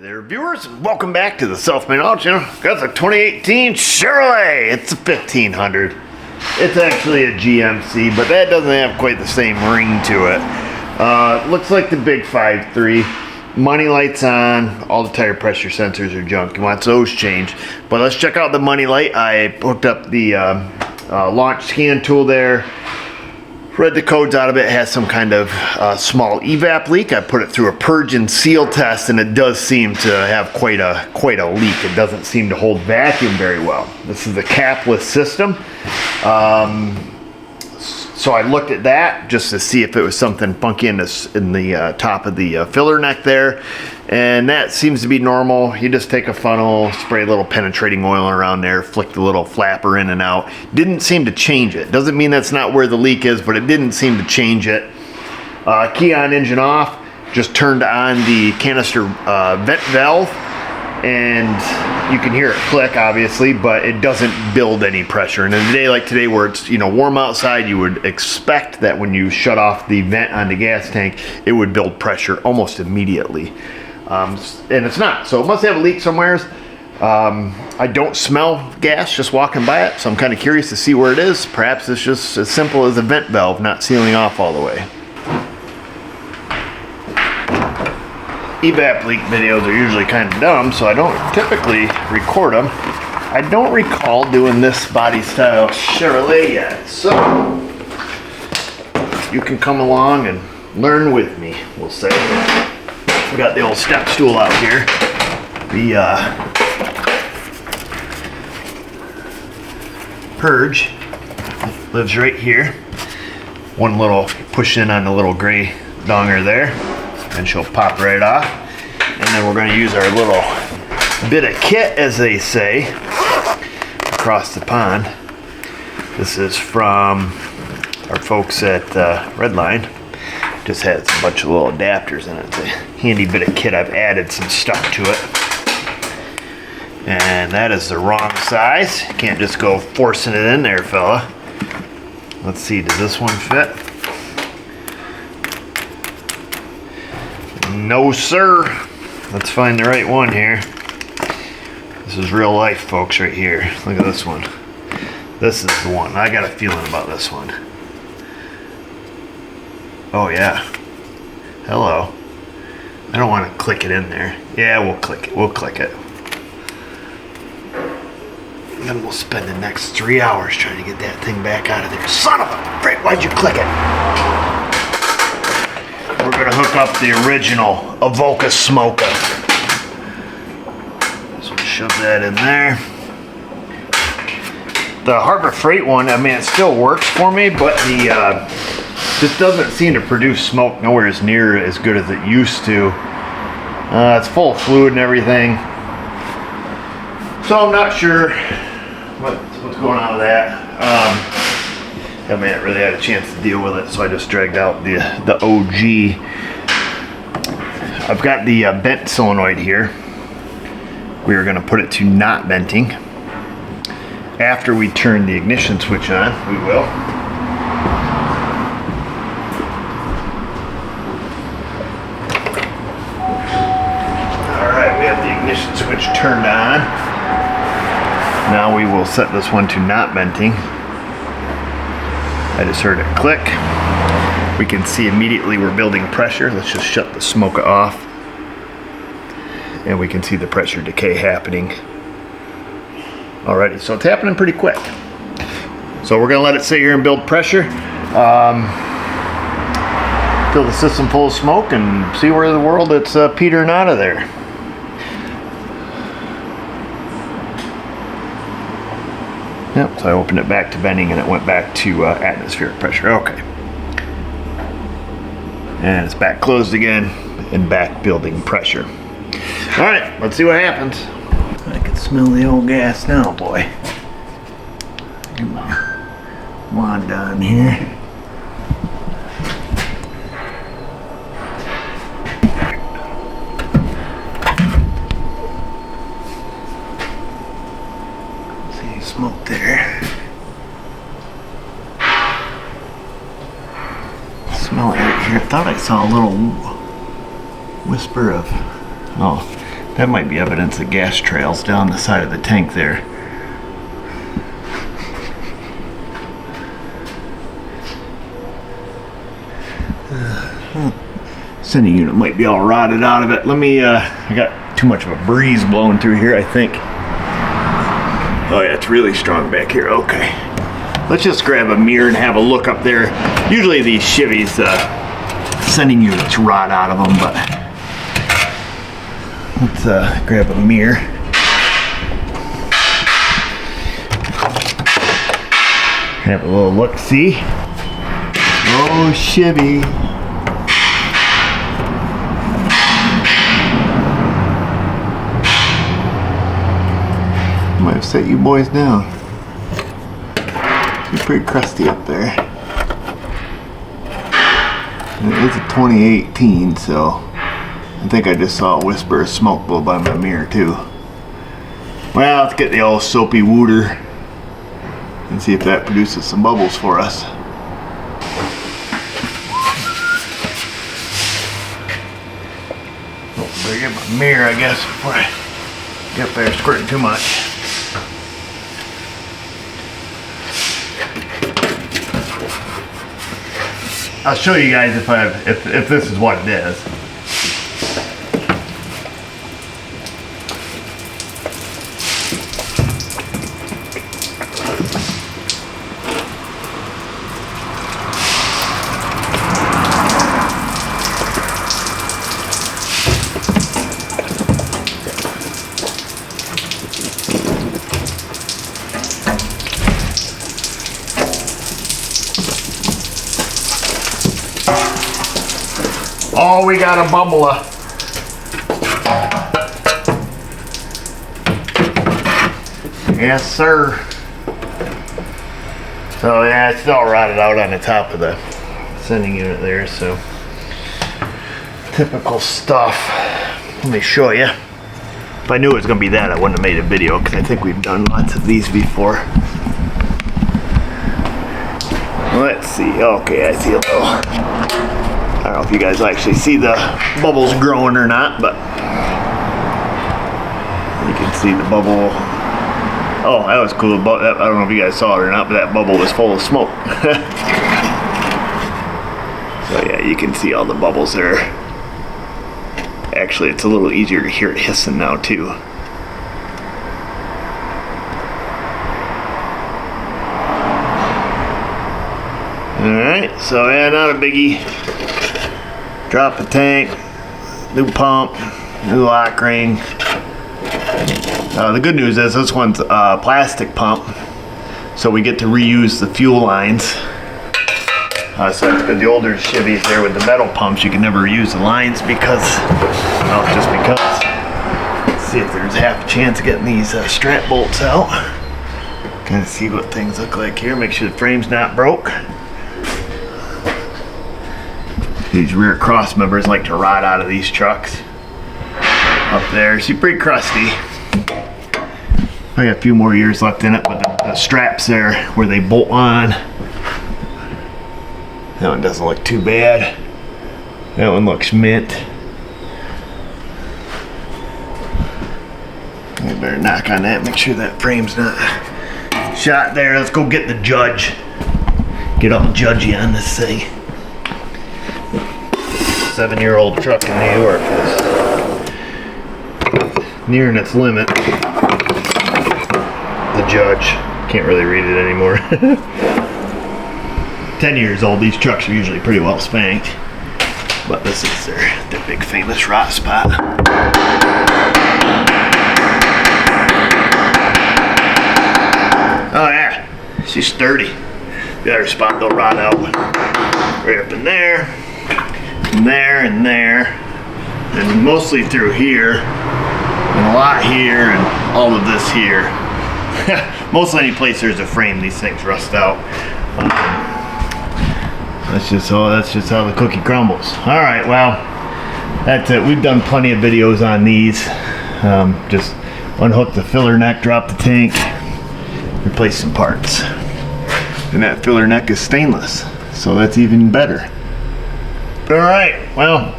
there, viewers, and welcome back to the Self-Made Auto Channel. Got the 2018 Chevrolet. It's a 1500. It's actually a GMC, but that doesn't have quite the same ring to it. Looks like the big 5.3. Money lights on. All the tire pressure sensors are junk. You want those changed. But let's check out the money light. I hooked up the launch scan tool there. Read the codes out of it. It has some kind of small EVAP leak. I put it through a purge and seal test, and it does seem to have quite a leak. It doesn't seem to hold vacuum very well. This is a capless system. So I looked at that just to see if it was something funky in the top of the filler neck there, and that seems to be normal. You just take a funnel, spray a little penetrating oil around there, flick the little flapper in and out. Didn't seem to change it. Doesn't mean that's not where the leak is, but it didn't seem to change it. Key on, engine off. Just turned on the canister vent valve, and you can hear it click, obviously, but it doesn't build any pressure. And in a day like today where it's warm outside, you would expect that when you shut off the vent on the gas tank, it would build pressure almost immediately. And it's not, so it must have a leak somewhere. I don't smell gas just walking by it, so I'm kind of curious to see where it is. Perhaps it's just as simple as a vent valve not sealing off all the way. EVAP leak videos are usually kind of dumb, so I don't typically record them. I don't recall doing this body style Chevrolet yet, so you can come along and learn with me, we'll say. We got the old step stool out here. The purge lives right here. One little push in on the little gray donger there, and she'll pop right off. And then we're going to use our little bit of kit, as they say, across the pond. This is from our folks at Redline. Just has a bunch of little adapters in it. It's a handy bit of kit. I've added some stuff to it. And that is the wrong size. You can't just go forcing it in there, fella. Let's see, does this one fit? No, sir. Let's find the right one here. This is real life, folks, right here. Look at this one. This is the one. I got a feeling about this one. Oh, yeah. Hello. I don't want to click it in there. Yeah, we'll click it. We'll click it. And then we'll spend the next 3 hours trying to get that thing back out of there. Son of a frick, why'd you click it? We're going to hook up the original Avoca Smoka. So shove that in there. The Harbor Freight one, I mean, it still works for me, but the just doesn't seem to produce smoke nowhere as near as good as it used to. It's full of fluid and everything. So I'm not sure what's going on with that. Haven't really had a chance to deal with it, so I just dragged out the OG. I've got the bent solenoid here. We are going to put it to not venting. After we turn the ignition switch on, we will. Alright, we have the ignition switch turned on. Now we will set this one to not venting. I just heard it click. We can see immediately we're building pressure. Let's just shut the Smoka off. And we can see the pressure decay happening already. So it's happening pretty quick. So we're gonna let it sit here and build pressure. Fill the system full of smoke and see where in the world it's petering out of there. Yep, so I opened it back to venting and it went back to atmospheric pressure. Okay. And it's back closed again and back building pressure. All right, let's see what happens. I can smell the old gas now, boy. Get my wand down here. Smoke there. Smell it right here. I thought I saw a little whisper of, oh, That might be evidence of gas trails down the side of the tank there. Sending unit might be all rotted out of it. Let me, I got too much of a breeze blowing through here, I think. Oh yeah, it's really strong back here. Okay. Let's just grab a mirror and have a look up there. Usually these Chevys, sending units rot out of them, but let's grab a mirror. Have a little look-see. Oh, Chevy. Might have set you boys down. It's pretty crusty up there. And it is a 2018, so I think I just saw a whisper of smoke blow by my mirror too. Well, let's get the old soapy wooter and see if that produces some bubbles for us. Oh, better get my mirror, I guess, before I get up there squirting too much. I'll show you guys if this is what it is. Oh, we got a bubbler. Yes, sir. So yeah, it's all rotted out on the top of the sending unit there, so typical stuff. Let me show you. If I knew it was gonna be that, I wouldn't have made a video, because I think we've done lots of these before. Let's see. Okay, I see a little. I don't know if you guys actually see the bubbles growing or not, but you can see the bubble. Oh, that was cool. I don't know if you guys saw it or not, but that bubble was full of smoke. So yeah, you can see all the bubbles there. Actually, it's a little easier to hear it hissing now too. Alright, so yeah, not a biggie. Drop the tank, new pump, new lock ring. The good news is this one's a plastic pump, so we get to reuse the fuel lines. So the older Chevys there with the metal pumps, you can never reuse the lines because, well, just because. Let's see if there's half a chance of getting these strap bolts out. Kind of see what things look like here. Make sure the frame's not broke. These rear cross members like to rot out of these trucks. Up there, see, pretty crusty. I got a few more years left in it, but the straps there where they bolt on, that one doesn't look too bad. That one looks mint. I better knock on that, make sure that frame's not shot there. Let's go get the judge. Get all judgy on this thing. 7-year-old truck in New York is nearing its limit. The judge, can't really read it anymore. 10 years old, these trucks are usually pretty well spanked, but this is their big famous rot spot. Oh yeah, she's sturdy. The other spot they'll rot out right up in there. And there and there, and mostly through here, and a lot here, and all of this here. Mostly any place there's a frame, these things rust out. That's just how the cookie crumbles. All right, well, that's it. We've done plenty of videos on these. Just unhook the filler neck, drop the tank, replace some parts. And that filler neck is stainless, so that's even better. All right, well,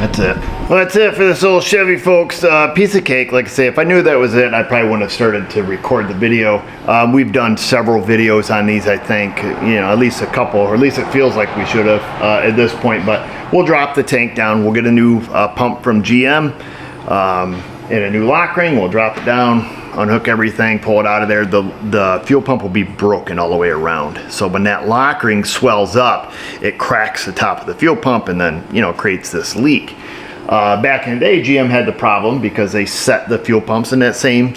That's it. Well, that's it for this old Chevy, folks. Piece of cake. Like I say, if I knew that was it, I probably wouldn't have started to record the video. We've done several videos on these, I think. You know, at least a couple, or at least it feels like we should have at this point. But we'll drop the tank down. We'll get a new pump from GM and a new lock ring. We'll drop it down, unhook everything, pull it out of there. The fuel pump will be broken all the way around. So when that lock ring swells up, it cracks the top of the fuel pump and then, you know, creates this leak. Back in the day, GM had the problem because they set the fuel pumps in that same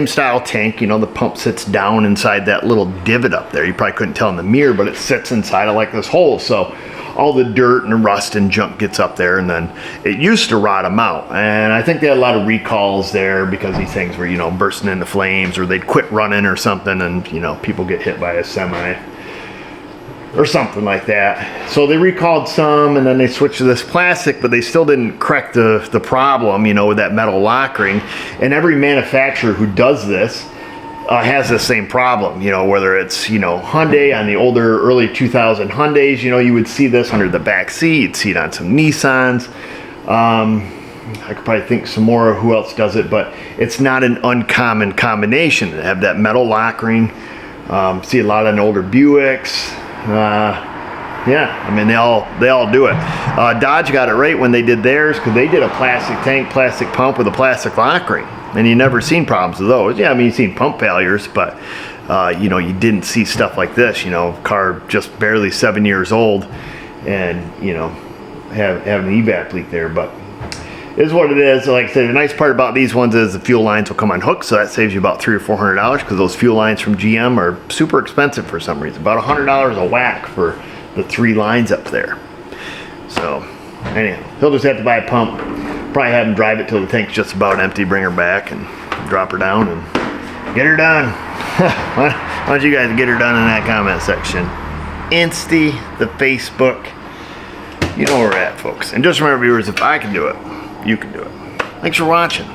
style tank. You know, the pump sits down inside that little divot up there. You probably couldn't tell in the mirror, but it sits inside of like this hole. So all the dirt and rust and junk gets up there, and then it used to rot them out. And I think they had a lot of recalls there because these things were, you know, bursting into flames, or they'd quit running or something, and, you know, people get hit by a semi or something like that. So they recalled some, and then they switched to this plastic, but they still didn't correct the problem, you know, with that metal lock ring. And every manufacturer who does this has the same problem, you know, whether it's, you know, Hyundai on the older early 2000 Hyundais, you know, you would see this under the back seat. You'd see it on some Nissans. I could probably think some more who else does it, but it's not an uncommon combination to have that metal lock ring. See a lot on older Buicks. Yeah, I mean, they all do it. Dodge got it right when they did theirs, because they did a plastic tank, plastic pump with a plastic lock ring. And you never seen problems with those. Yeah, I mean, you've seen pump failures, but you know, you didn't see stuff like this. You know, car just barely 7 years old, and, you know, have an EVAP leak there. But it is what it is. Like I said, the nice part about these ones is the fuel lines will come unhooked, so that saves you about $300 or $400, because those fuel lines from GM are super expensive for some reason. About $100 a whack for the 3 lines up there. So anyhow, he'll just have to buy a pump. Probably have him drive it till the tank's just about empty, bring her back and drop her down and get her done. Why don't you guys get her done in that comment section? Insty, the Facebook. You know where we're at, folks. And just remember, viewers, if I can do it, you can do it. Thanks for watching.